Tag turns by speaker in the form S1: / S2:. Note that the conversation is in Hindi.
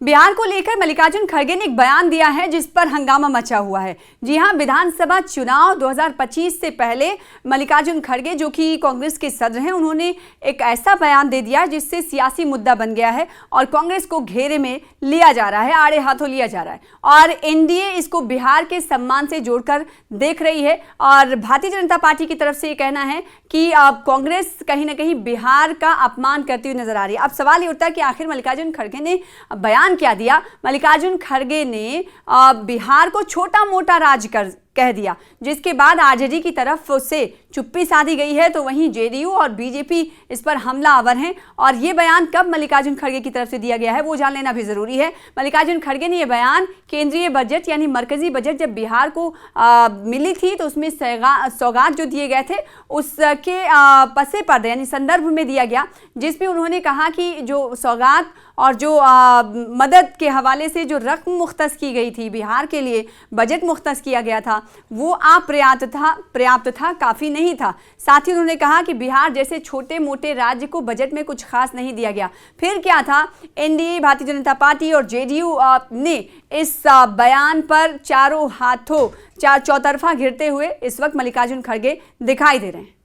S1: बिहार को लेकर मल्लिकार्जुन खड़गे ने एक बयान दिया है जिस पर हंगामा मचा हुआ है। जी हां, विधानसभा चुनाव 2025 से पहले मल्लिकार्जुन खड़गे, जो कि कांग्रेस के सदर हैं, उन्होंने एक ऐसा बयान दे दिया जिससे सियासी मुद्दा बन गया है और कांग्रेस को घेरे में लिया जा रहा है, आड़े हाथों लिया जा रहा है और एनडीए इसको बिहार के सम्मान से जोड़कर देख रही है। और भारतीय जनता पार्टी की तरफ से ये कहना है कि कांग्रेस कहीं ना कहीं बिहार का अपमान करती हुई नजर आ रही है। अब सवाल ये उठता है कि आखिर मल्लिकार्जुन खड़गे ने बयान क्या दिया। मल्लिकार्जुन खड़गे ने बिहार को छोटा मोटा राज्य कह दिया, जिसके बाद आरजेडी की तरफ से चुप्पी साधी गई है, तो वहीं जेडीयू और बीजेपी इस पर हमलावर हैं। और ये बयान कब मल्लिकार्जुन खड़गे की तरफ से दिया गया है वो जान लेना भी जरूरी है। मल्लिकार्जुन खड़गे ने यह बयान केंद्रीय बजट यानी मरकजी बजट जब बिहार को मिली थी तो उसमें सौगात जो दिए गए थे उसके पसे पर्दे यानी संदर्भ में दिया गया, जिसमें उन्होंने कहा कि जो सौगात और जो मदद के हवाले से जो रकम मुख्तस की गई थी, बिहार के लिए बजट मुख्तस किया गया था, वो पर्याप्त था, काफ़ी नहीं था। साथ ही उन्होंने कहा कि बिहार जैसे छोटे मोटे राज्य को बजट में कुछ खास नहीं दिया गया। फिर क्या था, एनडीए, भारतीय जनता पार्टी और जेडीयू ने इस बयान पर चौतरफा घिरते हुए इस वक्त मल्लिकार्जुन खड़गे दिखाई दे रहे हैं।